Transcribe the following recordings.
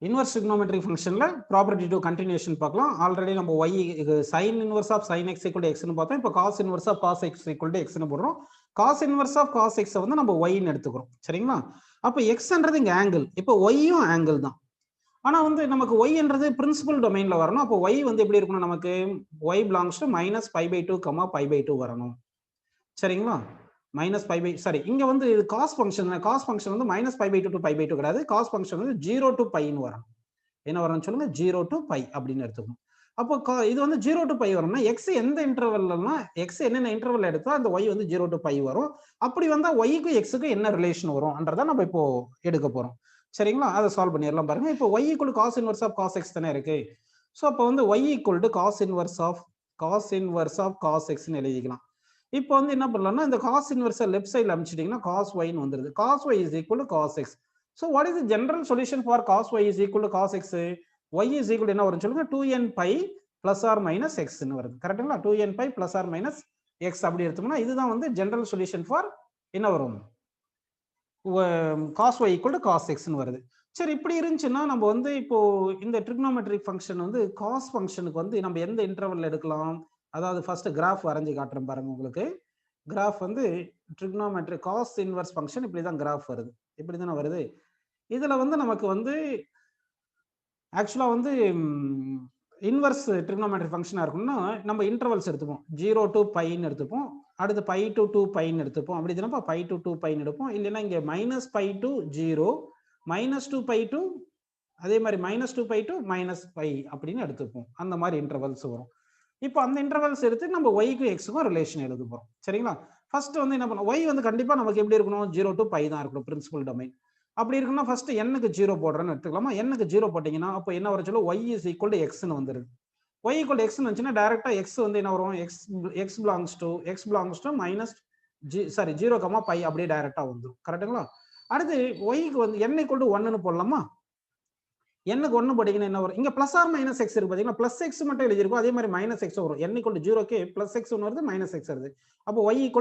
Inverse trigonometric ஃபங்க்ஷன்ல property to continuation பார்க்கலாம். Already நம்ம y sin inverse of sin x equal to x னு பார்த்தோம். இப்போ cos inverse of cos x equal to x னு போடுறோம். cos inverse of cos x வந்து நம்ம y னு எடுத்துக்கிறோம். சரிங்களா? அப்போ xன்றது இங்க ஆங்கிள். இப்போ y-யும் ஆங்கிள் தான். ஆனா வந்து நமக்கு y-ன்றது பிரின்சிபல் டொமைன்ல வரணும். அப்போ y வந்து எப்படி இருக்கணும் நமக்கு? y belongs to -π/2, π/2 வரணும். சரிங்களா? -π/, இங்க வந்து cos ஃபங்க்ஷன் வந்து -π/2 to π/2 கிடையாது. cos ஃபங்க்ஷன் வந்து 0 to π ன்னு வரும். என்ன வரணும் சொல்லுங்க? 0 to π அப்படின்னு எடுத்துக்கணும். அப்போ இது வந்து 0 to π வரும்னா x எந்த இன்டர்வல்னா x என்னென்ன இன்டர்வல் எடுத்தோ அந்த y வந்து 0 to π வரும். அப்படி வந்தா y க்கு x க்கு என்ன ரிலேஷன் வரும்ன்றத நம்ம இப்போ எடுக்க போறோம். சரிங்களா? அதை சால்வ் பண்ணிடலாம் பாருங்க. இப்போ y = cos inverse of cos x தானே இருக்கு. ஸோ அப்போ வந்து y = cos inverse of cos x ன்னு எழுதிக்கலாம். இப்போ வந்து என்ன பண்ணலாம்னா இந்த cos inverse லெஃப்ட் சைடுல அனுப்பிச்சிட்டீங்கன்னா cos y ன்னு வந்துருது. cos y = cos x. So what is the general solution for cos y = cos x? y = என்ன வரும் சொல்லுங்க? 2n pi plus or minus x ன்னு வருது. கரெக்ட்டுங்களா? 2n pi plus or minus x அப்படி எடுத்தோம்னா இதுதான் வந்து general solution for என்ன வரும்? cos y = cos x ன்னு வருது. சரி, இப்படி இருந்துச்சுன்னா நம்ம வந்து இப்போ இந்த trigonometric ஃபங்க்ஷன் வந்து cos ஃபங்க்ஷனுக்கு வந்து நம்ம எந்த இன்டர்வல்ல எடுக்கலாம்? அதாவது ஃபர்ஸ்ட் கிராஃப் வரைஞ்சு காட்டுறேன் பாருங்க உங்களுக்கு. கிராஃப் வந்து trigonometric cos inverse ஃபங்க்ஷன் இப்படி தான் கிராஃப் வருது. இப்படி தானே வருது. இதுல வந்து நமக்கு வந்து ஆக்சுவலா வந்து இன்வர்ஸ் trigonometric ஃபங்க்ஷனா இருக்கும்னா நம்ம இன்டர்வல்ஸ் எடுத்துப்போம். 0 to π ன்னு எடுத்துப்போம். அடுத்து π to 2π ன்னு எடுத்துப்போம். அப்படி தானப்பா π to 2π ன்னு எடுப்போம். இல்லைன்னா இங்க -π to 0, -2π to அதே மாதிரி -2π to -π அப்படின்னு எடுத்துப்போம். அந்த மாதிரி இன்டர்வல்ஸ் வரும். இப்போ அந்த இன்டர்வல்ஸ் எடுத்து நம்ம y க்கும் x க்கும் ரிலேஷன் எழுத போறோம். சரிங்களா? ஃபர்ஸ்ட் வந்து என்ன பண்ணணும்? y வந்து கண்டிப்பா நமக்கு எப்படி இருக்கணும்? 0 to π தான் இருக்கணும் பிரின்சிபல் டொமைன். அப்படி இருக்குன்னா ஃபர்ஸ்ட் n-க்கு 0 போடுறேன்னு எடுத்துக்கலாமா? n-க்கு 0 போட்டீங்கன்னா அப்போ என்ன வர சொல்ல? y = x ன்னு வந்துருது. y = x ன்னு வந்துச்சுன்னா டைரக்டா x வந்து என்ன வரும்? x belongs to -0, π அப்படியே டைரக்டா வந்துரும். கரெக்ட்டுங்களா? அடுத்து y க்கு வந்து n = 1 ன்னு போடலாமா? n-க்கு 1 போட்டீங்கன்னா என்ன வரும்? இங்க பிளஸ் ஆர் மைனஸ் x இருக்கு பாத்தீங்களா? பிளஸ் x மட்டும் எழுதிருக்கும். அதே மாதிரி மைனஸ் x வரும். n = 0க்கு பிளஸ் x ஒன்னு வருது, மைனஸ் x வருது. அப்போ y =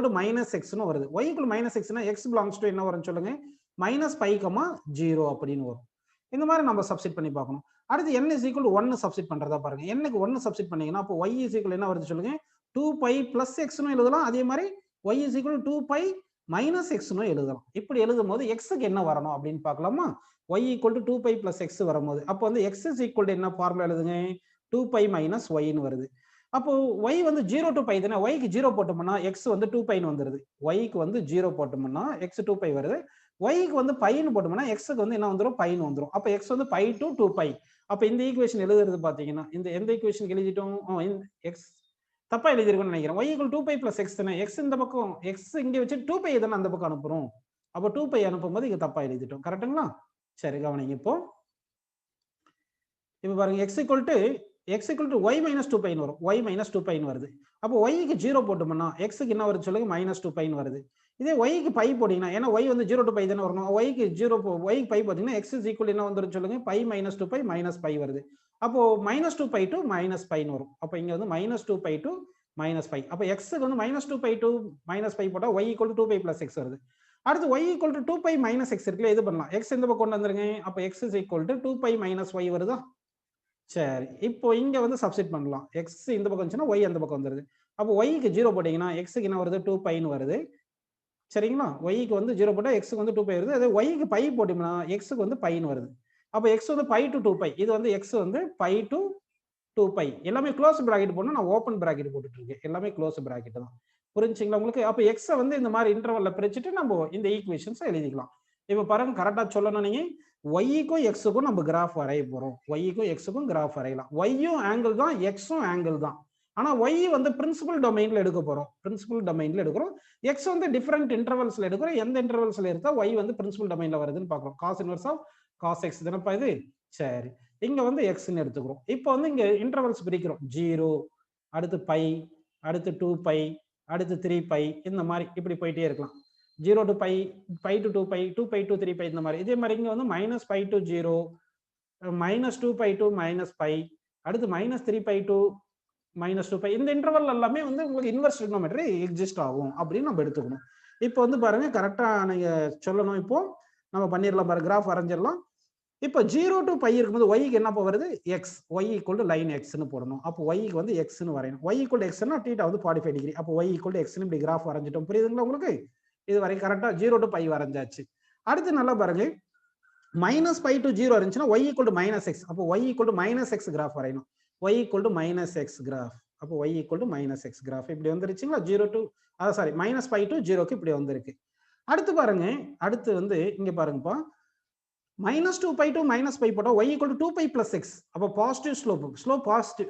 -x ன்னு வருது. y = -x னா x belongs to என்ன வரும்னு சொல்லுங்க? -π, 0 அப்படின்னு வரும். இந்த மாதிரி நம்ம சப்ஸ்டிட் பண்ணி பார்க்கணும். அடுத்து n = 1 சப்ஸ்டிட் பண்றதா பாருங்க. n-க்கு 1 சப்ஸ்டிட் பண்ணீங்கன்னா அப்போ y = என்ன வருது சொல்லுங்க? 2π + x ன்னு எழுதலாம். அதே மாதிரி y = 2π - x ன்னு எழுதலாம். இப்படி எழுதும்போது x-க்கு என்ன வரணும் அப்படின்னு பார்க்கலாமா? y = 2π + x வரும்போது அப்போ வந்து x = என்ன ஃபார்முலா எழுதுங்க? 2π - y ன்னு வருது. அப்போ y வந்து 0 to π தானே. y க்கு 0 போட்டோம்னா x வந்து 2π ன்னு வந்துருது. y க்கு வந்து 0 போட்டோம்னா x 2π வருது. y க்கு வந்து π ன்னு போட்டோம்னா x க்கு வந்து என்ன வந்துரும்? π ன்னு வந்துரும். அப்போ x வந்து π to 2π. அப்போ இந்த ஈக்குவேஷன் எழுதுறது பாத்தீங்கன்னா இந்த எந்த ஈக்குவேஷன் எழுதிட்டோம்? x தப்பா எழுதிருக்கோம்னு நினைக்கிறேன். y = 2π + x தானே. x இந்த பக்கம் x இங்க வச்சு 2π தானே அந்த பக்கம் அனுப்புறோம். அப்போ 2π அனுப்பும்போது இங்க தப்பா எழுதிட்டோம். கரெக்ட்டுங்களா? சரி, கவனிங்க. இப்போ பாருங்க x = y - 2π ன்னு வரும். y - 2π ன்னு வருது. அப்போ y க்கு 0 போட்டோம்னா x க்கு என்ன வருது சொல்லுங்க? -2π ன்னு வருது. இதே y க்கு π போட்டீங்கன்னா ஏன்னா y வந்து 0 to π தானே வரணும். y க்கு π போட்டீங்கன்னா x = என்ன வந்துரும் சொல்லுங்க? π - 2π -π வருது. அப்போ -2π to -π ன்னு வரும். அப்போ இங்க வந்து -2π to -π. அப்போ x க்கு வந்து -2π to -π போட்டா y = 2π + x வருது. அடுத்து y = 2π - x இருக்குல்ல, இது பண்ணலாம். x இந்த பக்கம் கொண்டு வந்துருங்க. அப்போ x = 2π - y வருதா? சரி, இப்போ இங்க வந்து சப்ஸ்டிட் பண்ணலாம். x இந்த பக்கம் வந்துச்சுன்னா y அந்த பக்கம் வந்துருது. அப்போ y க்கு 0 போட்டீங்கன்னா x க்கு என்ன வருது? 2π ன்னு வருது. சரிங்களா? y க்கு வந்து 0 போட்டா x க்கு வந்து 2π வருது. அதே y க்கு π போட்டோம்னா x க்கு வந்து π ன்னு வருது. அப்போ x வந்து π to 2π. இது வந்து x வந்து π to 2π. எல்லாமே க்ளோஸ் பிராக்கெட் போடணும். நான் ஓபன் பிராக்கெட் போட்டுட்டு இருக்கேன். எல்லாமே க்ளோஸ் பிராக்கெட் தான். புரிஞ்சுங்களா உங்களுக்கு? அப்போ x வந்து இந்த மாதிரி இன்டர்வல்ல பிரிச்சுட்டு நம்ம இந்த ஈக்குவேஷன்ஸ் எழுதிக்கலாம். இப்போ பாருங்க, கரெக்டா சொல்லணும். நீங்க y க்கும் x க்கும் நம்ம கிராஃப் வரைய போறோம். y க்கும் x க்கும் கிராஃப் வரையலாம். y-யும் ஆங்கிள் தான், x-ம் ஆங்கிள் தான். ஆனா y வந்து பிரின்சிபல் டொமைன்ல எடுக்க போறோம். பிரின்சிபல் டொமைன்ல எடுக்கிறோம். x வந்து டிஃபரெண்ட் இன்டர்வல்ஸ்ல எடுக்கிறோம். எந்த இன்டர்வல்ஸ்ல எடுத்தா y வந்து பிரின்சிபல் டொமைன்ல வருதுன்னு பார்க்கறோம். cos inverse of cos x தானப்பா இது. சரி, இங்க வந்து x ன்னு எடுத்துக்கிறோம். இப்போ வந்து இங்க இன்டர்வல்ஸ் பிரிக்கிறோம். 0, அடுத்து π, அடுத்து 2π, அடுத்து 3π, இந்த மாதிரி இப்படி போயிட்டே இருக்கலாம். 0 to π, π to 2π, 2π to 3π, இந்த மாதிரி. இதே மாதிரி இங்க வந்து -π to 0, -2π to -π, அடுத்து -3π to -2π. இந்த இன்டர்வல் எல்லாமே வந்து உங்களுக்கு இன்வெர்ஸ் trigonometry எக்ஸிஸ்ட் ஆகும் அப்படின்னு நம்ம எடுத்துக்கணும். இப்போ வந்து பாருங்க, கரெக்டா நீங்க சொல்லணும். இப்போ நம்ம பண்ணிடலாம் பாருங்க, கிராஃப் வரைஞ்சிடலாம். இப்போ 0 to பை இருக்கும்போது ஒய்க்கு என்ன வருது x, y equal to line எக்ஸ்னு போடணும். அப்போ ஒய்க்கு வந்து எக்ஸ்னு வரையணும். ஒய் ஈக்குவல் டு எக்ஸ்னா தீட்டா வந்து 45 டிகிரி. அப்போ ஒய் ஈக்குவல் டு எக்ஸ்னு இப்படி கிராஃப் வரைஞ்சிட்டோம். புரியுதுங்களா உங்களுக்கு? இது வரைக்கும் கரெக்டா 0 to பை வரைஞ்சாச்சு. அடுத்து நல்லா பாருங்க, மைனஸ் பை டு 0 இருந்துச்சுன்னா y equal to minus x. அப்போ y equal to minus x graph வரையணும். Y equal to minus x graph. அப்போ y equal to minus x graph இப்படி வந்துருச்சுங்களா? 0 to sorry minus pi to 0க்கு இப்படி வந்திருக்கு. அடுத்து பாருங்க, அடுத்து வந்து இங்க பாருங்கப்பா, minus 2 pi to minus pi போட்டா y equal to 2 pi plus x. அப்போ பாசிட்டிவ் ஸ்லோப்,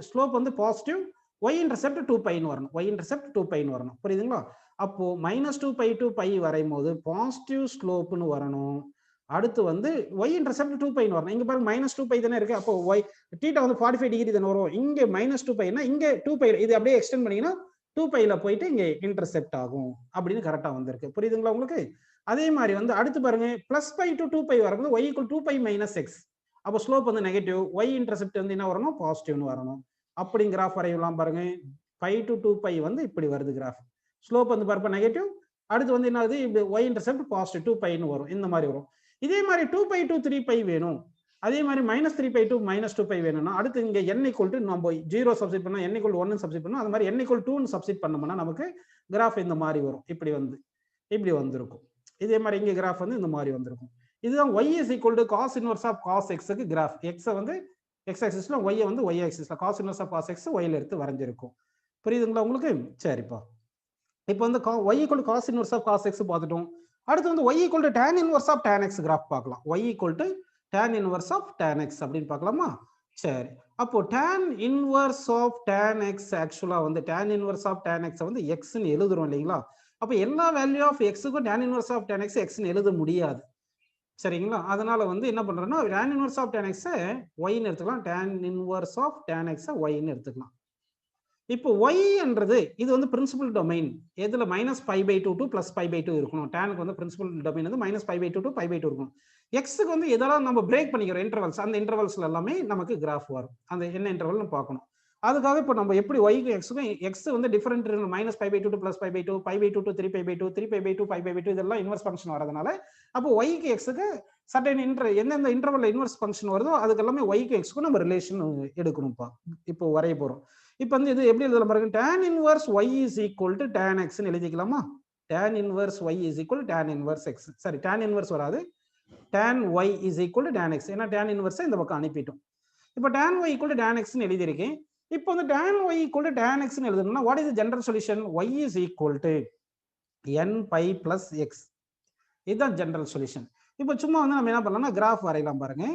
ஸ்லோப் வந்து பாசிட்டிவ், y இன்டர்செப்ட் 2 pi ன்னு வரணும். y இன்டர்செப்ட் 2 pi ன்னு வரணும். புரியுதுங்களா? அப்போ -2 pi to pi வரையும்போது பாசிட்டிவ் ஸ்லோப்னு வரணும். அடுத்து வந்து y இன்டர்செப்ட் 2 pi ன்னு வரணும். இங்க பாருங்க -2 pi தானே இருக்கு. அப்போ y θ வந்து 45 டிகிரி தானே வரும். இங்க -2 pi னா இங்க 2 pi, இது அப்படியே எக்ஸ்டெண்ட் பண்ணீங்கன்னா 2 pi ல போயிட்டு இங்க இன்டர்செப்ட் ஆகும் அப்படின்னு கரெக்டா வந்திருக்கு. புரியுதுங்களா உங்களுக்கு? அதே மாதிரி வந்து அடுத்து பாருங்க, பிளஸ் பை டு 2 பை வரும்போது y equal 2 pi minus x. அப்போ ஸ்லோப் வந்து நெகட்டிவ், y இன்டர்செப்ட் வந்து என்ன வரணும்? பாசிட்டிவ்னு வரணும். அப்படி கிராஃப் வரையலாம் பாருங்க. பை டு 2 பை வந்து இப்படி வருது கிராஃப். ஸ்லோப் வந்து பாருப்ப நெகட்டிவ், அடுத்து வந்து என்ன ஆகுது? y இன்டர்செப்ட் பாசிட்டிவ் 2 பைன்னு வரும். இந்த மாதிரி வரும். இதே மாதிரி 2 பை டு 3 பை வேணும். அதே மாதிரி -3 பை டு -2 பை வேணும்னா அடுத்து இங்க n ஈக்குவல் டு நம்ம 0 சப்ஸ்டிட் பண்ணா n ஈக்குவல் 1 சப்ஸ்டிட் பண்ணா அது மாதிரி n ஈக்குவல் 2 சப்ஸ்டிட் பண்ணோம்னா நமக்கு கிராஃப் இந்த மாதிரி வரும். இப்படி வந்து இப்படி வந்திருக்கும். இதே மாதிரி இங்க கிராஃப் வந்து இந்த மாதிரி வந்திருக்கும். இதுதான் y is equal to cos inverse of cos x க்கு கிராஃப். x வந்து x ஆக்சிஸ்ல, y வந்து y ஆக்சிஸ்ல, cos inverse of cos x y ல எடுத்து வரைஞ்சிருக்கும். புரியுதுங்களா உங்களுக்கு? சரிப்பா. இப்போ வந்து y equal to cos inverse of cos x பார்த்துட்டோம். அடுத்து வந்து y equal to tan inverse of tan x graph பார்க்கலாம். y equal to tan inverse of tan x அப்படின்னு பார்க்கலாமா? சரி. அப்போ tan inverse of tan x ஆக்சுவலா வந்து tan inverse of tan x வந்து x ன்னு எழுதுறோம் இல்லைங்களா? அப்ப எல்லா வேல்யூ ஆஃப் எக்ஸுக்கும் tan inverse of tan x எக்ஸ்னு எழுத முடியாது. சரிங்களா? அதனால வந்து என்ன பண்றோம்னா tan inverse of tan x y ன்னு எடுத்துக்கலாம். tan inverse of tan x y ன்னு எடுத்துக்கலாம். இப்போ y என்றது இது வந்து பிரின்சிபல் டொமைன். எதுல -π/2 to +π/2 இருக்கணும். tan-க்கு வந்து பிரின்சிபல் டொமைன் வந்து -π/2 to π/2 இருக்கணும். x-க்கு வந்து எதெல்லாம் நம்ம பிரேக் பண்ணிக்கிறோம் இன்டர்வல்ஸ், அந்த இன்டர்வல்ஸ்ல எல்லாமே நமக்கு கிராஃப் வரும். அந்த என்ன இன்டர்வல்னு பார்க்கணும். அதுக்காக இப்போ நம்ம எப்படி y-க்கு x-க்கும் x வந்து டிஃபரெண்ட் -π/2 to +π/2, π/2 to 3π/2, 3π/2 5/2 இதெல்லாம் இன்வர்ஸ் ஃபங்க்ஷன் வரதுனால அப்போ y-க்கு x-க்கு சர்டன் எந்தெந்த இன்டர்வல்ல இன்வர்ஸ் ஃபங்க்ஷன் வருதோ அதுக்கு எல்லாமே y-க்கு x-க்கும் நம்ம ரிலேஷன் எடுக்கணும்ப்பா. இப்போ வரைய போறோம். இப்போ வந்து இது எப்படி எழுதலாம் பாருங்க. tan inverse y is equal to tan x ன்னு எழுதிக்கலாமா? tan inverse y is equal to tan inverse x. சரி, tan inverse வராது. tan y is equal to tan x. ஏன்னா tan inverse இந்த பக்கம் அனுப்பிட்டோம். இப்போ tan y equal to tan x ன்னு எழுதியிருக்கேன். இப்போ வந்து tan y equal to tan x ன்னு எழுதணும்னா what is the general solution? y is equal to n pi plus x. இதுதான் ஜெனரல் சொல்யூஷன். இப்போ சும்மா வந்து நம்ம என்ன பண்ணலாம்னா கிராஃப் வரையலாம் பாருங்க.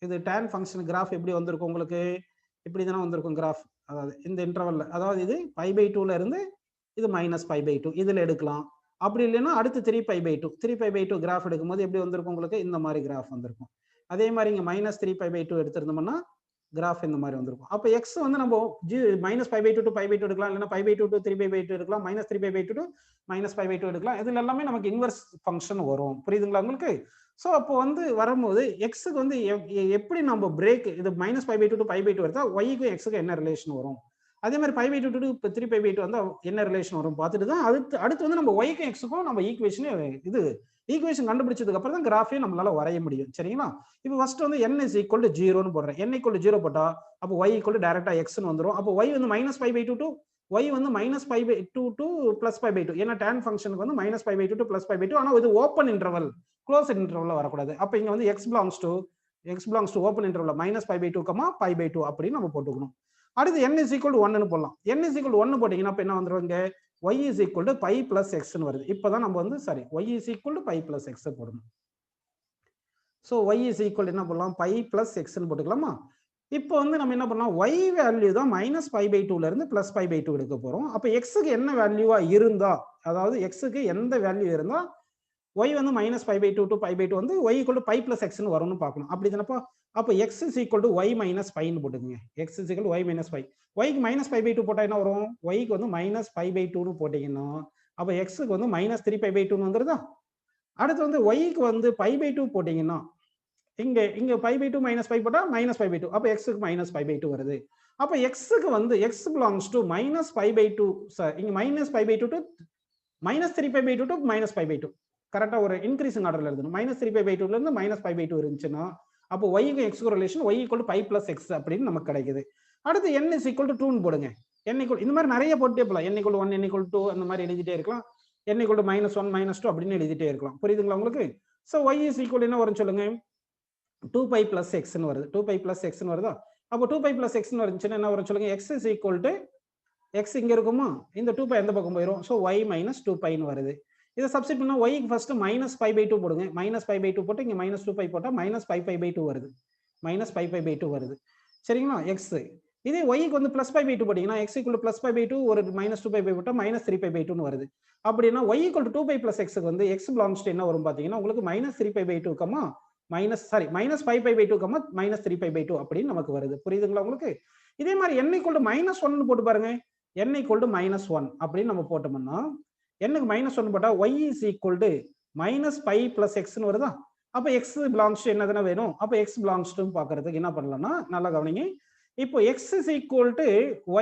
இது tan ஃபங்க்ஷன் கிராஃப் எப்படி வந்திருக்கும் உங்களுக்கு? இப்படி தானே வந்திருக்கும் கிராஃப். அதாவது இந்த இன்டர்வல்ல, அதாவது இது π/2ல இருந்து இது -π/2 இதுல எடுக்கலாம். அப்படி இல்லைன்னா அடுத்து 3π/2 கிராஃப் எடுக்கும்போது எப்படி வந்திருக்கும் உங்களுக்கு? இந்த மாதிரி கிராஃப் வந்திருக்கும். அதே மாதிரி இங்க -3π/2 எடுத்திருந்தோம்னா கிராஃப் இந்த மாதிரி வந்திருக்கும். அப்போ எக்ஸ் வந்து நம்ம -π/2 to π/2 எடுக்கலாம், இல்லைன்னா π/2 to 3π/2 எடுக்கலாம், -3π/2 to -π/2 எடுக்கலாம். இதுல எல்லாமே நமக்கு இன்வர்ஸ் ஃபங்க்ஷன் வரும். புரியுதுங்களா உங்களுக்கு? ஸோ அப்போ வந்து வரும்போது எக்ஸுக்கு வந்து எப்படி நம்ம பிரேக் இது -π/2 to π/2 எடுத்தா ஒய்க்கு எக்ஸுக்கு என்ன ரிலேஷன் வரும், அதே மாதிரி π/2 to 3π/2 வந்து என்ன ரிலேஷன் வரும் பார்த்துட்டு தான் அடுத்து வந்து நம்ம ஒய்க்கும் எக்ஸுக்கும் நம்ம ஈக்குவேஷன் கண்டுபிடிச்சதுக்கு அப்புறம் தான் கிராஃபே நம்மளால வரைய முடியும். சரிங்களா? இப்போ ஃபர்ஸ்ட் வந்து n is equal to 0ன்னு போடுறேன். n equal to 0 போட்டா அப்போ y equal to டைரக்டா x ன்னு வந்துரும். அப்போ y வந்து -π/2 to y வந்து -π/2 to +π/2. ஏன்னா tan ஃபங்க்ஷனுக்கு வந்து -π/2 to +π/2. ஆனா இது ஓப்பன் இன்டர்வல், க்ளோஸ் இன்டர்வல்ல வரக்கூடாது. அப்போ இங்க வந்து x belongs to ஓப்பன் இன்டர்வல்ல -π/2, π/2 அப்படின்னு நம்ம போட்டுக்கணும். அடுத்து n is equal to 1 ன்னு போடலாம். n is equal to 1 போட்டீங்கன்னா அப்ப என்ன வந்துருங்க? y is equal to pi plus x ன்னு வருது. இப்பதான் நம்ம வந்து y is equal to pi plus x போடணும். So y is equal to என்ன போடலாம்? pi plus x ன்னு போட்டுக்கலாமா? இப்போ வந்து நம்ம என்ன பண்ணலாம்? y வேல்யூ தான் -π/2ல இருந்து +π/2 எடுக்க போறோம். அப்ப x க்கு என்ன வேல்யூவா இருந்தா, அதாவது x க்கு எந்த வேல்யூ இருந்தா y வந்து -π/2 to π/2 வந்து y equal to pi plus x ன்னு வரும்னு பார்க்கணும். அப்படி தானப்பா? அப்ப x is equal to y minus pi ன்னு போட்டுக்கங்க. x is equal to y minus pi. y க்கு -π/2 போட்டா என்ன வரும்? y க்கு வந்து -π/2 ன்னு போட்டீங்கன்னா அப்ப x க்கு வந்து -3π/2 ன்னு வந்துருதா? அடுத்து வந்து y க்கு வந்து π/2 போட்டீங்கன்னா இங்க π/2 -π போட்டா -π/2. அப்ப x க்கு -π/2 வருது. அப்ப x க்கு வந்து x belongs to -π/2 இங்க -π/2 to -3π/2 to -π/2. கரெக்டா ஒரு இன்கிரீசிங் ஆர்டர்ல எழுதணும். -3π/2ல இருந்து -π/2 இருந்துச்சுன்னா அப்போ ஒய்க்கு எக்ஸுக்கு relation y equal to pi plus x அப்படின்னு நமக்கு கிடைக்குது. அடுத்து n இஸ் ஈக்குவல் டு 2ன்னு போடுங்க. n ஈக்குவல் இந்த மாதிரி நிறைய போட்டே போகலாம். n ஈக்குவல் 1 n ஈக்குவல் 2 அந்த மாதிரி எழுதிட்டே இருக்கலாம். n ஈக்குவல் டு -1 -2 அப்படின்னு எழுதிட்டே இருக்கலாம். புரியுதுங்களா உங்களுக்கு? ஸோ y இஸ் ஈக்குவல் என்ன வரும் சொல்லுங்க? 2π + xன்னு வருது. 2π + xன்னு வருதா? அப்போ 2π + xன்னு வந்துச்சுன்னா என்ன வரும் சொல்லுங்க? x is equal to x இங்க இருக்குமா? இந்த 2π எந்த பக்கம் போயிடும்? ஸோ y - 2πன்னு வருது. இதை சப்ஸ்டிட் பண்ணா y க்கு ஃபர்ஸ்ட் -π/2 போடுங்க. -π/2 போட்டு இங்க -2π போட்டா -ππ/2 வருது. -ππ/2 வருது. சரிங்களா? x இதே y க்கு வந்து +π/2 போட்டீங்கன்னா x = +π/2 ஒரு -2π போட்டா -3π/2ன்னு வருது. அப்படின்னா y = 2π + x க்கு வந்து x belongs to என்ன வரும் பாத்தீங்கன்னா உங்களுக்கு -3π/2 -ππ/2 -3π/2 அப்படின்னு நமக்கு வருது. புரியுதுங்களா உங்களுக்கு? இதே மாதிரி n = -1 போட்டு பாருங்க. n = -1 அப்படின்னு நம்ம போட்டோம்னா n க்கு -1 போட்டா y is equal to -π + x ன்னு வருதா? அப்ப x belongs to என்னதுன்னா வேணும். அப்ப x belongs to பாக்குறதுக்கு என்ன பண்ணலாம்னா நல்லா கவனிங்க. இப்போ x is equal to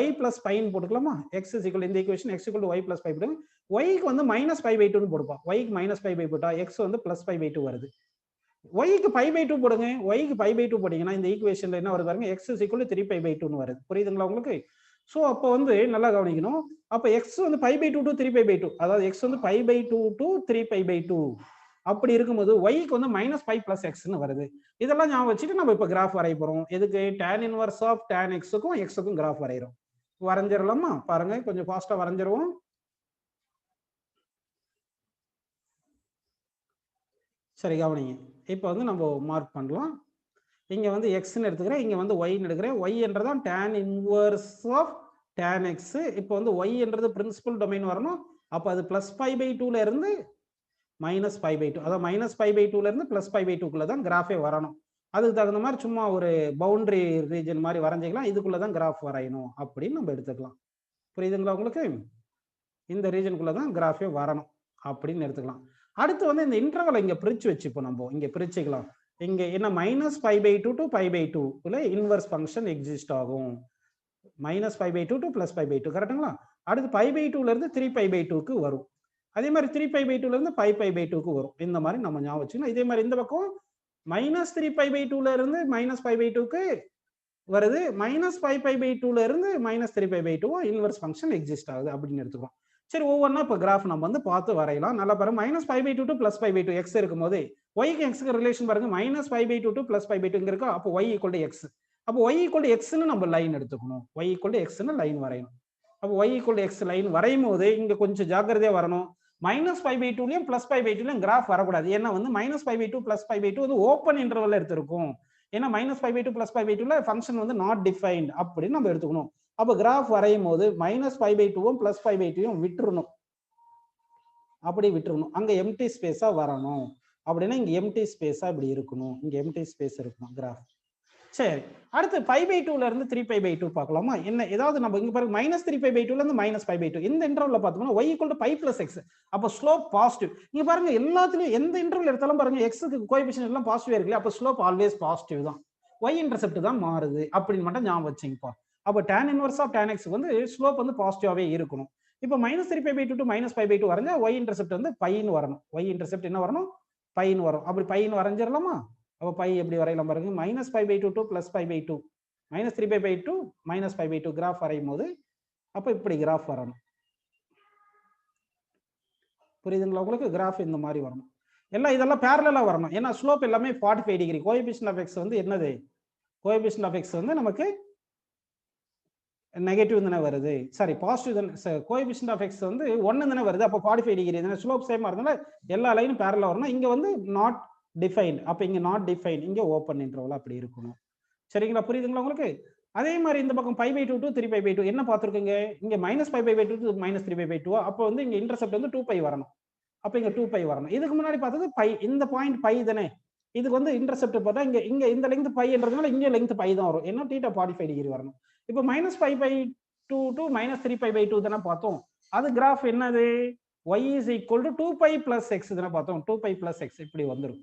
y plus π ன்னு போட்டுக்கலாமா? x is equal இந்த equation x equal to y plus π போடுங்க. y க்கு வந்து -π/2 ன்னு போடுப்பா. y க்கு -π/2 போட்டா x வந்து +π/2 வருது. y க்கு π/2 போடுங்க. y க்கு π/2 போட்டீங்கன்னா இந்த ஈக்குவேஷன்ல என்ன வருது பாருங்க. x is equal to 3π/2 ன்னு வருது. புரியுதுங்களா உங்களுக்கு? சோ அப்ப வந்து நல்லா கவனிக்கணும். அப்ப x வந்து π/2 to 3π/2 அதாவது x வந்து π/2 to 3π/2 அப்படி இருக்கும்போது y க்கு வந்து -π + x ன்னு வருது. இதெல்லாம் ஞாபகம் வச்சுட்டு நம்ம இப்ப கிராஃப் வரைய போறோம். எதுக்கு? tan inverse of tan x க்கும் x க்கும் கிராஃப் வரையறோம். வரைஞ்சிரலாமா? பாருங்க கொஞ்சம் ஃபாஸ்டா வரைஞ்சிருவோம். சரி கவனிங்க. இப்போ வந்து நம்ம மார்க் பண்ணலாம். இங்க வந்து x ன்னு எடுத்துக்கிறேன். இங்க வந்து y ன்னு எடுக்கிறேன். y என்றதான் tan inverse of tan x. இப்போ வந்து y என்றது பிரின்சிபல் டொமைன் வரணும். அப்ப அது +π/2ல இருந்து -π/2 அதாவது -π/2ல இருந்து +π/2க்குள்ள தான் கிராஃபே வரணும். அதுக்கு தகுந்த மாதிரி சும்மா ஒரு பவுண்டரி ரீஜன் மாதிரி வரைஞ்சிக்கலாம். இதுக்குள்ள தான் கிராஃப் வரையணும் அப்படின்னு நம்ம எடுத்துக்கலாம். புரியுதுங்களா உங்களுக்கு? இந்த ரீஜனுக்குள்ள தான் கிராஃபே வரணும் அப்படின்னு எடுத்துக்கலாம். அடுத்து வந்து இந்த இன்டர்வல் இங்க பிரிச்சு வச்சுப்போம். நம்ம இங்க பிரிச்சுக்கலாம். இங்க என்ன -π/2 to π/2 ல இன்வர்ஸ் ஃபங்க்ஷன் எக்ஸிஸ்ட் ஆகும். -π/2 to +π/2 கரெக்ட்டுங்களா? அடுத்து π/2ல இருந்து 3π/2க்கு வரும். அதே மாதிரி 3π/2ல இருந்து ππ/2க்கு வரும். இந்த மாதிரி நம்ம ஞாபகம் வச்சுக்கணும். இதே மாதிரி இந்த பக்கம் -3π/2ல இருந்து -π/2க்கு வருது. -ππ/2ல இருந்து -3π/2 இன்வர்ஸ் ஃபங்க்ஷன் எக்ஸிஸ்ட் ஆகுது அப்படின்னு எடுத்துக்கிறோம். சரி ஒவ்வொன்றா இப்போ கிராஃப் நம்ம வந்து பார்த்து வரையலாம். நல்லா பாருங்க. -π/2 to +π/2 x இருக்கும்போது y க்கு x க்கு ரிலேஷன் பாருங்க. -π/2 to +π/2 இங்க இருக்கா? அப்போ y = x. அப்போ y = x ன்னு நம்ம லைன் எடுத்துக்கணும். y = x ன்னு லைன் வரையணும். அப்போ y = x லைன் வரையும் போது இங்க கொஞ்சம் ஜாக்கிரதையா வரணும். -π/2லயும் +π/2லயும் கிராஃப் வரக்கூடாது. ஏன்னா வந்து -π/2 +π/2 வந்து ஓப்பன் இன்டர்வல்ல எடுத்திருக்கும். ஏன்னா -π/2 +π/2ல ஃபங்க்ஷன் வந்து நாட் டிஃபைன்ட் அப்படின்னு நம்ம எடுத்துக்கணும். அப்ப கிராஃப் வரையும் போது -π/2வும் +π/2யும் விட்டுறணும். அப்படி விட்டுறணும். அங்க எம்டி ஸ்பேஸா வரணும். அப்படின்னா இங்க எம்டி ஸ்பேஸா இப்படி இருக்கணும். இங்க எம்டி ஸ்பேஸ் இருக்கணும் கிராஃப். சரி அடுத்து π/2ல இருந்து 3π/2 பார்க்கலாமா? என்ன ஏதாவது நம்ம இங்க பாருங்க -3π/2ல இருந்து -π/2 இந்த இன்டர்வல்ல பார்த்தோம்னா y = π + x. அப்ப ஸ்லோப் பாசிட்டிவ். இங்க பாருங்க எல்லாத்துலயும் எந்த இன்டர்வல் எடுத்தாலும் பாருங்க x க்கு கோஎஃபிஷியன்ட் எல்லாம் பாசிட்டிவா இருக்குல்ல. அப்ப ஸ்லோப் ஆல்வேஸ் பாசிட்டிவ் தான். y இன்டர்செப்ட் தான் மாறுது அப்படின்னு மட்டும் ஞாபகம் வச்சுங்கப்பா. அப்ப tan inverse of tan x வந்து ஸ்லோப் வந்து பாசிட்டிவாவே இருக்கணும். இப்போ -3π/2 to -π/2 வரைஞ்சா y இன்டர்செப்ட் வந்து πன்னு வரணும். y இன்டர்செப்ட் என்ன வரணும்? πன்னு வரும். அப்படி πன்னு வரைஞ்சிரலாமா? அப்ப π எப்படி வரையலாம் பாருங்க. -π/2 to +π/2 -3π/2 -π/2 கிராஃப் வரையும் போது அப்ப இப்படி கிராஃப் வரணும். புரியுதுங்களா உங்களுக்கு? கிராஃப் இந்த மாதிரி வரணும். எல்லாம் இதெல்லாம் பேரலலா வரணும். ஏன்னா ஸ்லோப் எல்லாமே 45 டிகிரி. கோஎஃபிஷியன்ட் ஆஃப் x வந்து என்னது? கோஎஃபிஷியன்ட் ஆஃப் x வந்து நமக்கு நெகட்டிவ் தானே வருது. சாரி பாசிட்டிவ் தானே. கோஎஃபிஷியன்ட் ஆஃப் x வந்து 1 தானே வருது. அப்ப 45 டிகிரி தானே. ஸ்லோப் சேமா இருந்தால எல்லா லைனும் பேரலலா வரணும். இங்க வந்து நாட் டிஃபைன்ட். அப்ப இங்க நாட் டிஃபைன்ட். இங்க ஓப்பன் இன்டர்வல் அப்படி இருக்கணும். சரிங்களா? புரியுதுங்களா உங்களுக்கு? அதே மாதிரி இந்த பக்கம் π/2 to 3π/2 என்ன பார்த்திருக்கீங்க? இங்க -π/2 to -3π/2 அப்ப வந்து இங்க இன்டர்செப்ட் வந்து 2π வரணும். அப்ப இங்க 2π வரணும். இதுக்கு முன்னாடி பார்த்தது π. இந்த பாயிண்ட் π தானே. இதுக்கு வந்து இன்டர்செப்ட் பார்த்தா இங்க இந்த லெங்த் πன்றதுனால இங்க லெங்த் π தான் வரும். ஏன்னா θ 45 டிகிரி வரணும். இப்போ -π/2 to -3π/2 தானே பார்த்தோம். அது கிராஃப் என்னது? y is equal to 2π + x தானே பார்த்தோம். 2π + x இப்படி வந்துரும்.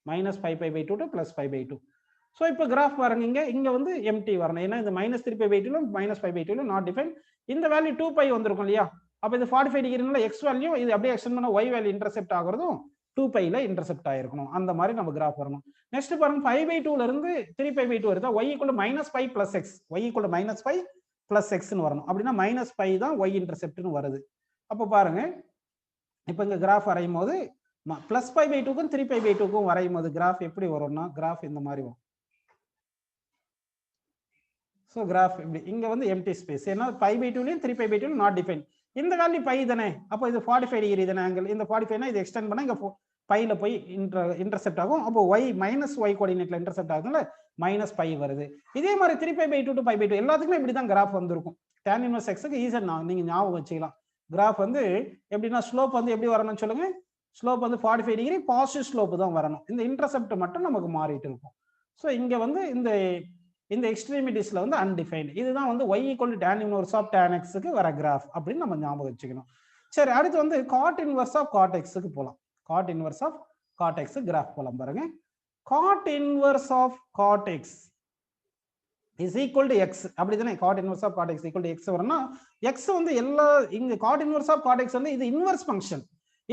-π/2 to +π/2. ஸோ இப்போ கிராஃப் பாருங்க. இங்க வந்து எம்டி வரணும். ஏன்னா இந்த -3π/2ல -π/2ல நாட் டிஃபைன். இந்த வேல்யூ 2π வந்திருக்கும் இல்லையா? அப்ப இது 45 டிகிரினால x வேல்யூ இது அப்படியே எக்ஸ்டெண்ட் பண்ணா y வேல்யூ இன்டர்செப்ட் ஆகுறதும் 2π இன்டர்செப்ட் ஆயிருக்கணும். அந்த மாதிரி நம்ம கிராஃப் வரணும். நெக்ஸ்ட் பாருங்க 5/2 இருந்து 3π/2 வருதா y = -π + x, y = -π + x ன்னு வரணும். அப்படின்னா -π தான் y இன்டர்செப்ட்னு வருது. அப்போ பாருங்க, இப்போ இங்க கிராஃப் வரையும் போது +π/2க்கும் 3π/2க்கும் வரையும் போது கிராஃப் எப்படி வரும்னா, கிராஃப் இந்த மாதிரி வரும். ஸோ கிராஃப் இப்படி இங்க வந்து எம்டி ஸ்பேஸ். ஏன்னா π/2லயும் 3π/2 நாட் டிஃபைன். இந்த வேல்யூ π தானே, அப்போ இது 45 டிகிரி தானே ஆங்கிள். இந்த 45னா இது எக்ஸ்டெண்ட் பண்ணா இங்க πல போய் இன்டர்செப்ட் ஆகும். அப்போ y கோஆர்டினேட்ல இன்டர்செப்ட் ஆகுதுல -π வருது. இதே மாதிரி 3π/2 to π/2 எல்லாத்துக்குமே இப்படி தான் கிராஃப் வந்திருக்கும். tan இன்வெர்ஸ் xக்கு ஈஸியா நீங்க ஞாபகம் வச்சுக்கலாம். கிராஃப் வந்து எப்படின்னா ஸ்லோப் வந்து எப்படி வரணும்னு சொல்லுங்க. ஸ்லோப் வந்து 45 டிகிரி பாசிட்டிவ் ஸ்லோப் தான் வரணும். இந்த இன்டர்செப்ட் மட்டும் நமக்கு மாறிட்டு இருக்கும். ஸோ இங்க வந்து இந்த எக்ஸ்ட்ரீமிட்டிஸ்ல வந்து அன்டிஃபைன்ட். இதுதான் வந்து y = tan inverse of tan xக்கு வர கிராஃப் அப்படின்னு நம்ம ஞாபகம் வச்சுக்கணும். சரி, அடுத்து வந்து cot இன்வெர்ஸ் ஆஃப் cot xக்கு போலாம். cot inverse of cot x graph போலாம் பாருங்க. cot inverse of cot x is equal to x அப்படிதானே. cot inverse of cot x equal to x வரணும்னா x வந்து எல்லா இங்க cot inverse of cot x வந்து இது இன்வெர்ஸ் ஃபங்க்ஷன்.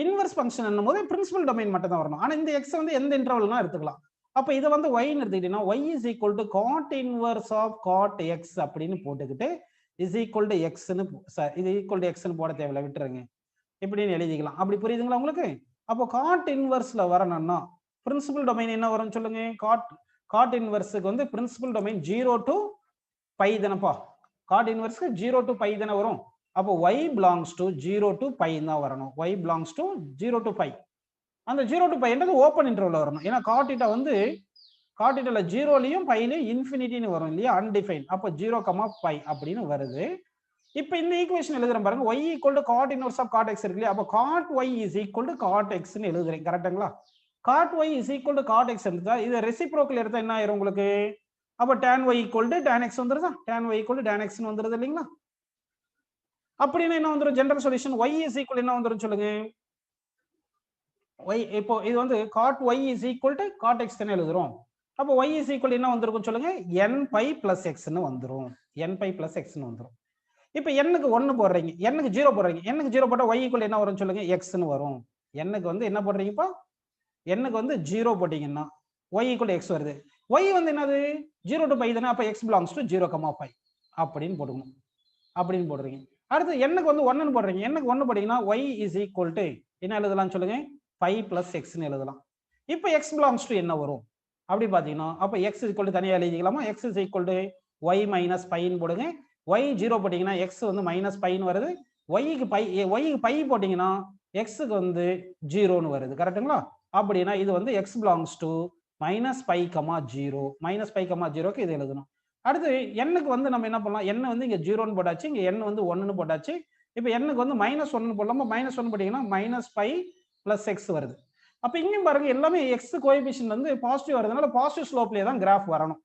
இன்வெர்ஸ் ஃபங்க்ஷன் என்னும்போது பிரின்சிபல் டொமைன் மட்டும் தான் வரணும். ஆனா இந்த x வந்து எந்த இன்டர்வல்னா எடுத்துக்கலாம். அப்ப இதை வந்து y ன்னு எடுத்துக்கிட்டீங்கன்னா y is equal to cot inverse of cot x அப்படின்னு போட்டுக்கிட்டு is equal to x ன்னு இது equal to x ன்னு போட தேவையில்ல, விட்டுருங்க. இப்படின்னு எழுதிக்கலாம். அப்படி புரியுதுங்களா உங்களுக்கு? அப்போ cot இன்வெர்ஸ்ல வரணும்னா பிரின்சிபல் டொமைன் என்ன வரும்னு சொல்லுங்க. cot இன்வெர்ஸ்க்கு வந்து பிரின்சிபல் டொமைன் 0 to π தானப்பா. cot இன்வெர்ஸ்க்கு 0 to π தானே வரும். அப்போ y belongs to 0 to π தான் வரணும். y belongs to 0 to π. அந்த 0 to π என்றது ஓப்பன் இன்டர்வல்ல வரணும். ஏன்னா cot θ வந்து cot θல 0லயும் πலயும் இன்ஃபினிட்டின்னு வரும் இல்லையா, அன்டிஃபைன். அப்போ 0, π அப்படின்னு வருது. இப்போ இந்த ஈக்குவேஷன் எழுதுறேன் பாருங்க. y = cot inverse of cot x இருக்கு இல்லையா, அப்போ cot y is equal to cot x ன்னு எழுதுறேன். கரெக்ட்டுங்களா? cot y is equal to cot x எடுத்தா இது ரெசிப்ரோக்கல் எடுத்தா என்ன ஆயிரும் உங்களுக்கு? அப்போ tan y = tan x வந்துருதா? tan y = tan x ன்னு வந்துருது இல்லைங்களா? அப்படின்னா என்ன வந்துரும்? General solution y is equal என்ன வந்துரும் சொல்லுங்க. y இப்போ இது வந்து cot y is equal to cot x ன்னு எழுதுறோம். அப்போ y is equal என்ன வந்திருக்கும் சொல்லுங்க. nπ + x ன்னு வந்துரும். nπ + x ன்னு வந்துரும். இப்போ n-க்கு 1 போடுறீங்க, n-க்கு 0 போடுறீங்க. n-க்கு 0 போட்டா y = என்ன வரும் சொல்லுங்க. x ன்னு வரும். n-க்கு வந்து என்ன போடுறீங்கப்பா? n-க்கு வந்து 0 போட்டீங்கன்னா y = x வருது. y வந்து என்னது? 0 to π தானே. அப்போ x belongs to 0, π அப்படின்னு போடுங்க. அப்படின்னு போடுறீங்க. அடுத்து n-க்கு வந்து 1 ன்னு போடுறீங்க. n-க்கு 1 போட்டீங்கன்னா y is equal to என்ன எழுதலாம் சொல்லுங்க. π + x ன்னு எழுதலாம். இப்போ x belongs to என்ன வரும் அப்படி பாத்தீங்கன்னா, அப்போ x = தனியா எழுதிக்கலாமா. x is equal to y - π ன்னு போடுங்க. y 0 போட்டீங்கன்னா x வந்து -π ன்னு வருது. y-க்கு π போட்டீங்கன்னா x-க்கு வந்து 0 ன்னு வருது. கரெக்ட்டுங்களா? அப்படின்னா இது வந்து x belongs to -π, 0 -π, 0க்கு இது எழுதணும். அடுத்து n-க்கு வந்து நம்ம என்ன பண்ணலாம்? n வந்து இங்க 0 ன்னு போட்டாச்சு, இங்க n வந்து 1 ன்னு போட்டாச்சு. இப்போ n-க்கு வந்து -1 ன்னு போடலாமா. -1 போட்டீங்கன்னா -π + x வருது. அப்ப இங்கேயும் பாருங்க எல்லாமே x கோஎஃபிஷியன்ட் வந்து பாசிட்டிவ் வரதுனால பாசிட்டிவ் ஸ்லோப்லயே தான் கிராஃப் வரணும்.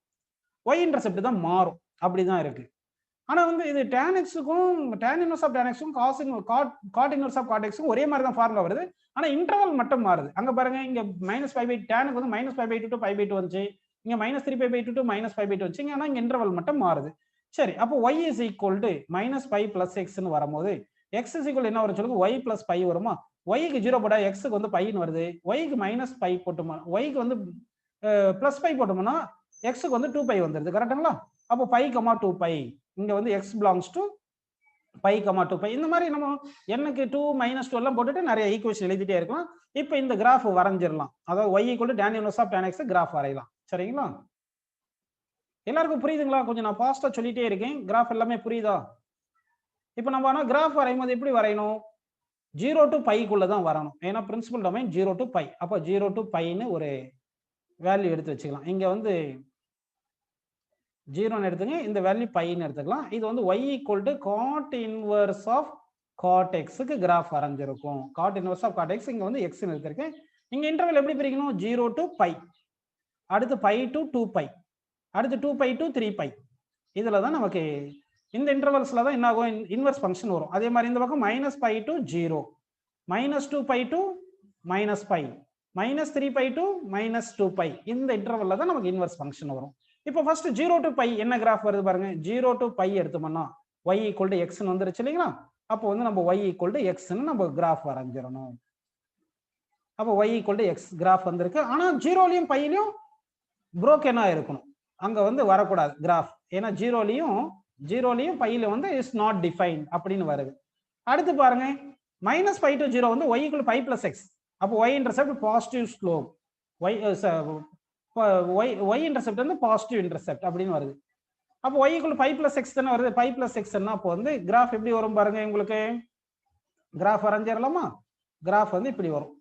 y இன்டர்செப்ட் தான் மாறும். அப்படிதான் இருக்கு. ஆனா வந்து இது tan x-க்கும் tan இன்வெர்ஸ் ஆஃப் tan x-க்கும் cot இன்வெர்ஸ் ஆஃப் cot x-க்கும் ஒரே மாதிரி தான் ஃபார்முலா வருது. ஆனா இன்டர்வல் மட்டும் மாறுது. அங்க பாருங்க, இங்க -π/, tan-க்கு வந்து -π/2 to π/2 வந்துச்சு. இங்க -3π/2 to -π/2 வந்துச்சு. ஆனா இங்க இன்டர்வல் மட்டும் மாறுது. சரி, அப்போ y is equal to -π + x ன்னு வரும்போது x is equal என்ன வரும் சொல்லுங்க. y + π வருமா. y-க்கு 0 போட்டா x-க்கு வந்து π-ன்னு வருது. y-க்கு -π போட்டோமா, y-க்கு வந்து +π போட்டோம்னா x-க்கு வந்து 2π வந்துருது. கரெக்ட்டுங்களா? அப்போ π, 2π இங்க வந்து x belongs to π, 2π. இந்த மாதிரி நம்ம n-க்கு 2 -2 எல்லாம் போட்டுட்டு நிறைய ஈக்குவேஷன் எழுதிட்டே இருக்கலாம். இப்போ இந்த கிராஃப் வரைஞ்சிடலாம். அதாவது y = tan inverse of tan x graph வரையலாம். சரிங்களா? எல்லாருக்கும் புரியுதுங்களா? கொஞ்சம் நான் ஃபாஸ்டா சொல்லிட்டே இருக்கேன். கிராஃப் எல்லாமே புரியுதா? இப்போ நம்ம ஆனா கிராஃப் வரையும் போது எப்படி வரையணும்? 0 to π-க்குள்ள தான் வரணும். ஏன்னா பிரின்சிபல் டொமைன் 0 to π. அப்போ 0 to π-ன்னு ஒரு வேல்யூ எடுத்து வச்சுக்கலாம். இங்க வந்து 0 ன்னு எடுத்துங்க, இந்த வேல்யூ π-ன்னு எடுத்துக்கலாம். இது வந்து y = cot inverse of cot x-க்கு கிராஃப் வரைஞ்சிருக்கும். cot inverse of cot x இங்க வந்து x ன்னு எடுத்திருக்கேன். இங்க இன்டர்வல் எப்படி பிரிக்கணும்? 0 to π, அடுத்து π to 2π, அடுத்து 2π to 3π. இதுல தான் நமக்கு இந்த இன்டர்வல்ஸ்ல தான் என்ன ஆகும்? இன்வெர்ஸ் ஃபங்க்ஷன் வரும். அதே மாதிரி இந்த பக்கம் -π to 0, -2π to -π, -3π to -2π. இந்த இன்டர்வல்ல தான் நமக்கு இன்வெர்ஸ் ஃபங்க்ஷன் வரும். இப்போ ஃபர்ஸ்ட் 0 to π என்ன கிராஃப் வருது பாருங்க. 0 to π எடுத்தோம்னா y = x ன்னு வந்துருச்சு இல்லைங்களா? அப்போ வந்து நம்ம y = x ன்னு நம்ம கிராஃப் வரைஞ்சிரணும். அப்போ y equal to X graph வந்திருக்கு. ஆனால் ஜீரோலையும் பையிலையும் புரோக்கனாக இருக்கணும், அங்கே வந்து வரக்கூடாது கிராஃப். ஏன்னா ஜீரோலையும் பையில வந்து இஸ் நாட் டிஃபைன் அப்படின்னு வருது. அடுத்து பாருங்க -π to 0 வந்து y equal pi plus x. அப்போ y intercept positive slope, y intercept வந்து பாசிட்டிவ் இன்டர்செப்ட் அப்படின்னு வருது. அப்போ y equal pi plus x தானே வருது. பை பிளஸ் எக்ஸ் அப்போ வந்து கிராஃப் எப்படி வரும் பாருங்க. உங்களுக்கு கிராஃப் வரைஞ்சிடலாமா? கிராஃப் வந்து இப்படி வரும்.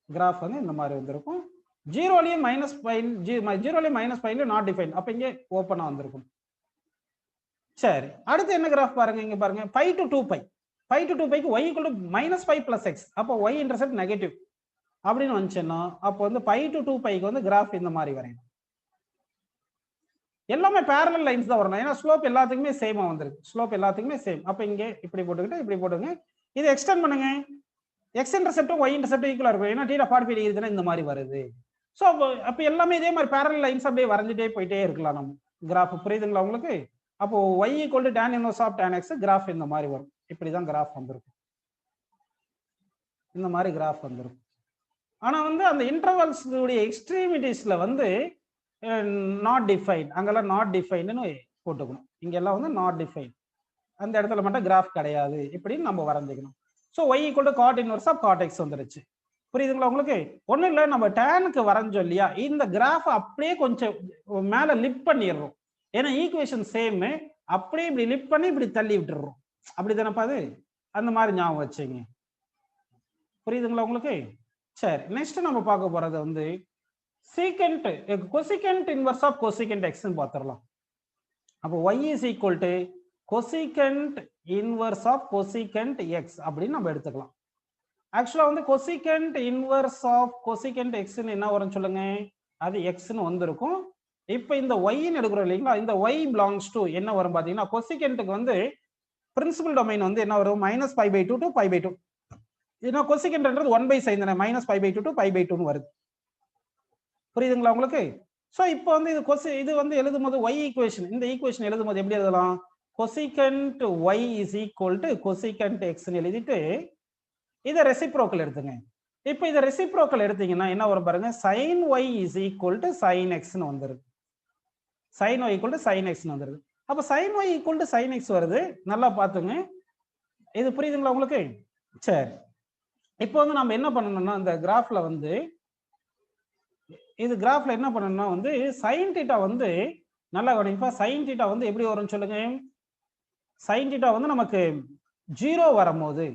கிராஃப் வந்து இந்த மாதிரி வந்திருக்கும். ஜீரோலையும் -π நாட் டிஃபைன். அப்போ இங்கே ஓப்பனாக வந்திருக்கும். சரி, அடுத்து என்ன கிராஃப் பாருங்க. இங்க பாருங்க π to 2π. π to 2πக்கு y equal to -π plus x. அப்போ y இன்டர்செப்ட் நெகட்டிவ் அப்படின்னு வந்துச்சுன்னா அப்போ வந்து π to 2πக்கு வந்து கிராஃப் இந்த மாதிரி வரையணும். எல்லாமே பேரலல் லைன்ஸ் தான் வரணும். ஏன்னா ஸ்லோப் எல்லாத்துக்குமே சேமா வந்திருக்கு. ஸ்லோப் எல்லாத்துக்குமே சேம். அப்போ இங்கே இப்படி போட்டுக்கிட்டு இப்படி போட்டுங்க. இதை எக்ஸ்டெண்ட் பண்ணுங்க. எக்ஸ் இன்டர்செப்டும் y இன்டர்செப்டும் ஈக்குவலா இருக்கும். ஏன்னா θ 45 டிகிரி தானே இந்த மாதிரி வருது. ஸோ அப்போ எல்லாமே இதே மாதிரி பேரலல் லைன்ஸ் அப்படியே வரைஞ்சிட்டே போயிட்டே இருக்கலாம் நம்ம கிராஃப். புரியுதுங்களா உங்களுக்கு? அப்போ y equal to tan inverse of tan x graph இந்த மாதிரி வரும். இப்படிதான் கிராஃப் வந்திருக்கும். இந்த மாதிரி கிராஃப் வந்திருக்கும். ஆனா வந்து அந்த இன்டர்வல்ஸ் உடைய எக்ஸ்ட்ரீமிட்டிஸ்ல வந்து நாட் டிஃபைன், அங்கெல்லாம் நாட் டிஃபைன்னு போட்டுக்கணும். இங்கெல்லாம் வந்து நாட் டிஃபைன், அந்த இடத்துல மட்டும் கிராஃப் கிடையாது இப்படின்னு நம்ம வரைஞ்சிக்கணும். So y equal to cot inverse of cot x வந்துருச்சு. புரியுதுங்களா உங்களுக்கு? ஒன்றும் இல்லை, நம்ம டேனுக்கு வரைஞ்சோம் இல்லையா, இந்த கிராஃப் அப்படியே கொஞ்சம் மேலே லிப் பண்ணிடுறோம். ஏன்னா ஈக்குவேஷன் சேம், அப்படியே இப்படி லிப் பண்ணி இப்படி தள்ளி விட்டுடுறோம். அப்படி தானப்பா அது? அந்த மாதிரி ஞாபகம் வச்சுங்க. புரியுதுங்களா உங்களுக்கு? சரி, நெக்ஸ்ட் நம்ம பார்க்க போறது வந்து secant cosecant inverse of cosecant எக்ஸ்ன்னு பார்த்துடலாம். அப்போ y is equal to cosecant inverse of cosecant x அப்படின்னு நம்ம எடுத்துக்கலாம். ஆக்சுவலா வந்து கொசிகண்ட் இன்வர்ஸ் ஆஃப் கொசிகண்ட் எக்ஸ்ன்னு என்ன வரும் சொல்லுங்க? அது எக்ஸ்ன்னு வந்திருக்கும். இப்போ இந்த ஒய்ன்னு எடுக்கிறோம் இல்லைங்களா, இந்த ஒய் பிலாங்ஸ் டு என்ன வரும் பார்த்தீங்கன்னா, கொசிகண்ட்டுக்கு வந்து பிரின்சிபல் டொமைன் வந்து என்ன வரும்? -π/2 to π/2. ஏன்னா கொசிகண்ட்ன்றது 1/sin தானே, -π/2 to π/2 வருது. புரியுதுங்களா உங்களுக்கு? ஸோ இப்போ வந்து இது வந்து எழுதும்போது ஒய் ஈக்குவேஷன், இந்த ஈக்குவேஷன் எழுதும்போது எப்படி எழுதலாம்? Cosecant y is equal to cosecant எக்ஸ்ன்னு எழுதிட்டு இதை ரெசிப்ரோக்கல் எடுத்துங்க. இப்போ இதை ரெசிப்ரோக்கல் எடுத்தீங்கன்னா என்ன வரும் பாருங்க? sin y is equal to sin எக்ஸ்ன்னு வந்துருது. sin y equal to sin எக்ஸ்ன்னு வந்துருது. அப்போ sin y equal to sin x வருது. நல்லா பார்த்துங்க. இது புரியுதுங்களா உங்களுக்கு? சரி, இப்போ வந்து நம்ம என்ன பண்ணணும்னா, இந்த கிராஃப்ல வந்து என்ன பண்ணணும்னா வந்து sin θ வந்து நல்லா கவனிப்பா. sin θ வந்து எப்படி வரும்னு சொல்லுங்க? sin θ வந்து நமக்கு 0 வரும்போது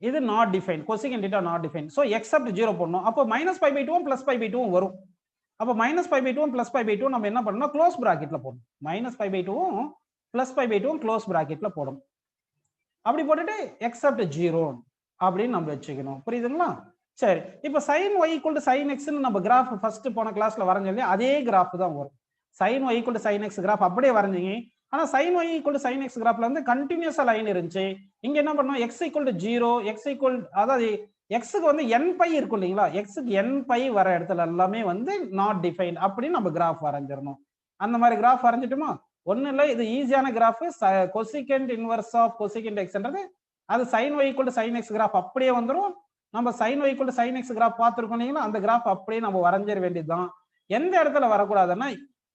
இது not define, cosecant θ not define. So except 0 போடணும். அப்போ -π/2 +π/2 வரும். அப்போ -π/2 +π/2 நம்ம என்ன பண்ணணும்? க்ளோஸ் பிராக்கெட்ல போடணும். -π/2 +π/2 க்ளோஸ் பிராக்கெட்ல போடணும். அப்படி போட்டுட்டு எக்ஸப்ட் 0 அப்படின்னு நம்ம வச்சுக்கணும். புரியுதுங்களா? சரி, இப்போ sin y equal to sin எக்ஸ்ன்னு நம்ம கிராஃப் ஃபர்ஸ்ட் போன கிளாஸ்ல வரைஞ்சோம் இல்லையா, அதே கிராஃப் தான் வரும். sin y equal to sin x graph அப்படியே வரைஞ்சிங்க. ஆனா sin y equal to sin x கிராஃப்ல வந்து கண்டினியூஸா லைன் இருந்துச்சு. இங்க என்ன பண்ணோம்? x equal to 0, x equal அதாவது எக்ஸுக்கு வந்து nπ இருக்கும் இல்லைங்களா, எக்ஸுக்கு nπ வர இடத்துல எல்லாமே வந்து நாட் டிஃபைன் அப்படின்னு நம்ம கிராஃப் வரைஞ்சிடணும். அந்த மாதிரி கிராஃப் வரைஞ்சிட்டுமா? ஒன்றும் இல்லை, இது ஈஸியான graph. Cosecant inverse of cosecant எக்ஸ்ன்றது அது sin y equal to sin x graph அப்படியே வந்துடும். நம்ம sin y equal to sin x graph பார்த்துருக்கோம் இல்லைங்களா, அந்த கிராஃப் அப்படியே நம்ம வரைஞ்சிட வேண்டியதுதான். எந்த இடத்துல வரக்கூடாதுன்னா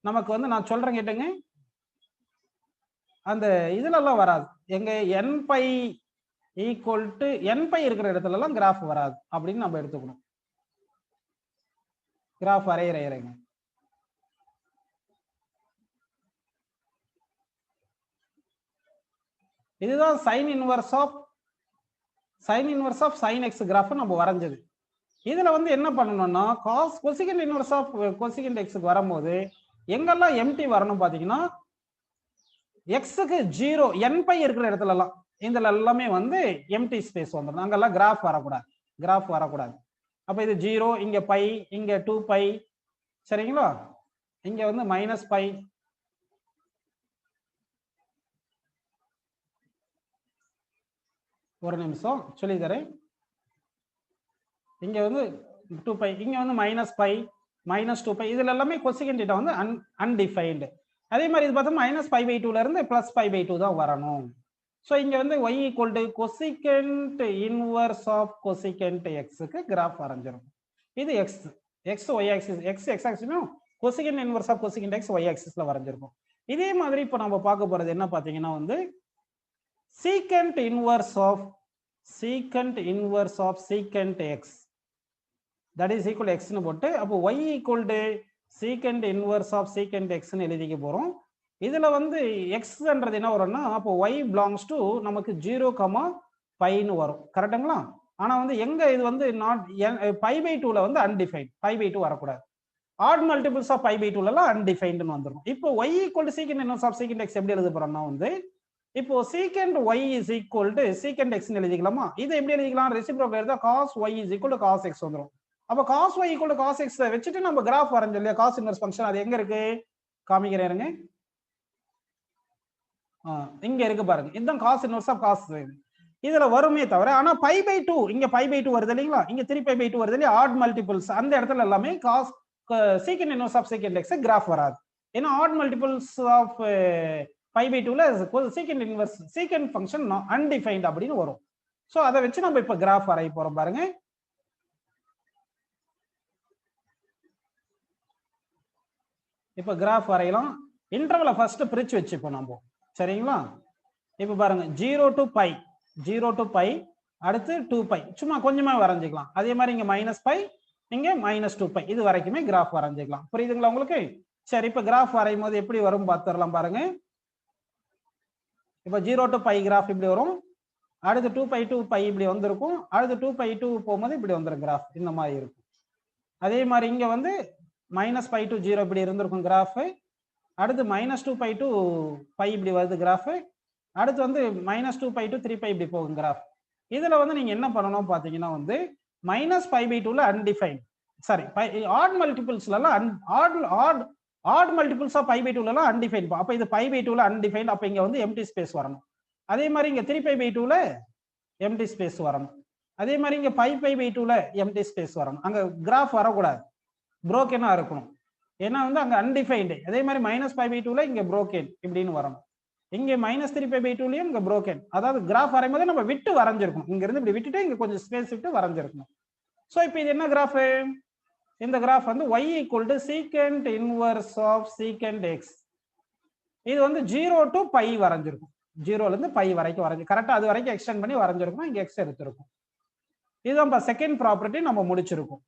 நமக்கு வந்து நான் சொல்றேன் கேட்டுங்க, அந்த இதுல எல்லாம் வராது. எங்க nπ ஈக்குவல் டு nπ இருக்கிற இடத்துல எல்லாம் கிராஃப் வராது அப்படின்னு நம்ம எடுத்துக்கணும். கிராஃப் வரையறைங்க. இதுதான் sin inverse of sin x graph நம்ம வரைஞ்சது. இதுல வந்து என்ன பண்ணணும்னா, கொசிகண்ட் இன்வர்ஸ் ஆஃப் கொசிகண்ட் எக்ஸ்க்கு வரும்போது எங்கெல்லாம் எம்டி வரணும் பாத்தீங்கன்னா, எக்ஸுக்கு 0 nπ இருக்கிற இடத்துல எல்லாம் இதுல எல்லாமே வந்து எம்டி ஸ்பேஸ் வந்துடும். அங்கெல்லாம் கிராஃப் வரக்கூடாது. அப்ப இது 0, இங்க π, இங்க 2π, சரிங்களா? இங்க வந்து -π, ஒரு நிமிஷம் சொல்லி தரேன். இங்க வந்து 2π, இங்க வந்து -π, -2π, இதுல எல்லாமே கொசிகண்ட் θ வந்து அன்டிஃபைன்டு. அதே மாதிரி இது பார்த்தா -π/2 இருந்து +π/2 தான் வரணும். ஸோ இங்க வந்து y equal to cosecant inverse of cosecant எக்ஸுக்கு கிராஃப் வரைஞ்சிரும். இது x x y axis x ஆக்சிஸும் cosecant inverse of cosecant x y ஆக்சிஸ்ல வரைஞ்சிருக்கும். இதே மாதிரி இப்போ நம்ம பார்க்க போறது என்ன பார்த்தீங்கன்னா வந்து secant inverse of secant x that is equal எக்ஸ்னு போட்டு அப்போ y equal to secant inverse of secant எக்ஸ்னு எழுதிக்க போறோம். இதுல வந்து எக்ஸ்ன்றது என்ன வரும்னா அப்போ y பிலாங்ஸ் டு நமக்கு 0,πன்னு வரும். கரெக்டுங்களா? ஆனா வந்து எங்க இது வந்து நாட் π/2ல வந்து அன்டிஃபைன்ட், π/2 வரக்கூடாது. ஆட் மல்டிபிள்ஸ் ஆஃப் π/2ல எல்லாம் அன்டிஃபைன்ட்னு வந்துரும். இப்போ y equal to secant inverse of secant x எப்படி எழுத போறோம்னா வந்து இப்போ சீக்கண்ட் y is equal to secant எக்ஸ்னு எழுதிக்கலாமா? இது எப்படி எழுதிக்கலாம்? ரெசிப்ரோக்கல் எடுத்தா cos y is equal to cos x வந்துரும். அப்ப cos y equal to cos x வச்சுட்டு நம்ம கிராஃப் வரைஞ்சோம் இல்லையா cos இன்வர்ஸ் ஃபங்க்ஷன், அது எங்க இருக்கு காமிக்கிறேன். இங்க இருக்கு பாருங்க, இதுதான் cos இன்வர்ஸ் ஆஃப் cos. இதுல வருமே தவிர ஆனா π/2 இங்க π/2 வருது இல்லைங்களா, இங்க 3π/2 வருது இல்லையா, ஆட் மல்டிபிள்ஸ் அந்த இடத்துல எல்லாமே cos secant inverse of secant x graph வராது. ஏன்னா ஆட் மல்டிபிள்ஸ் ஆஃப் π/2ல secant inverse secant function undefined அப்படின்னு வரும். சோ அதை வச்சு நம்ம இப்ப கிராஃப் வரைய போறோம் பாருங்க. இப்ப கிராஃப் வரையலாம். இன்டர்வலை ஃபர்ஸ்ட் பிரிச்சு வச்சுப்போம் நம்ம, சரிங்களா? இப்ப பாருங்க 0 to π அடுத்து 2π சும்மா கொஞ்சமா வரைஞ்சிக்கலாம். அதே மாதிரி இங்க -π இங்க -2π இது வரைக்குமே கிராஃப் வரைஞ்சிக்கலாம். புரியுதுங்களா உங்களுக்கு? சரி, இப்ப கிராஃப் வரையும் போது எப்படி வரும் பார்த்துடலாம் பாருங்க. இப்ப 0 to π கிராஃப் இப்படி வரும், அடுத்து 2π இப்படி வந்திருக்கும், அடுத்து 2π போகும்போது இப்படி வந்துடும் கிராஃப், இந்த மாதிரி இருக்கும். அதே மாதிரி இங்க வந்து -π to 0 இப்படி இருந்திருக்கும் கிராஃப், அடுத்து -2π to π இப்படி வருது கிராஃப், அடுத்து வந்து -2π to 3π இப்படி போகும் கிராஃப். இதுல வந்து நீங்க என்ன பண்ணணும் பாத்தீங்கன்னா வந்து -π/2ல அன்டிஃபைன்ட், சாரி ஆட் மல்டிபிள்ஸ்ல எல்லாம் ஆட் மல்டிபிள்ஸ் ஆஃப் π/2ல எல்லாம் அன்டிஃபைன்ட். அப்ப இது π/2ல அன்டிஃபைன்ட், அப்ப இங்க வந்து எம்டி ஸ்பேஸ் வரணும். அதே மாதிரி இங்க 3π/2ல எம்டி ஸ்பேஸ் வரணும். அதே மாதிரி இங்க π/2ல எம்டி ஸ்பேஸ் வரணும். அங்க கிராஃப் வரக்கூடாது, புரோக்கனா இருக்கணும். ஏன்னா வந்து அங்க அன்டிஃபைன்டு. அதே மாதிரி -π/2ல இங்க புரோக்கன் இப்படின்னு வரணும். இங்க -3π/2லயும் இங்க புரோக்கன். அதாவது கிராஃப் வரையும் போது நம்ம விட்டு வரைஞ்சிருக்கணும், இங்க இருந்து இப்படி விட்டுட்டு இங்க கொஞ்சம் ஸ்பேஸ் விட்டு வரைஞ்சிருக்கணும். சோ இப்போ இது என்ன கிராஃப்? இந்த கிராஃப் வந்து y equal to secant inverse of secant x. இது வந்து 0 to π வரைஞ்சிருக்கும், 0ல இருந்து π வரைக்கும் வரைஞ்சு கரெக்டா அது வரைக்கும் எக்ஸ்டெண்ட் பண்ணி வரைஞ்சிருக்கணும். இங்க எக்ஸ் எடுத்திருக்கும். இதுதான் செகண்ட் ப்ராப்பர்ட்டி நம்ம முடிச்சிருக்கோம்.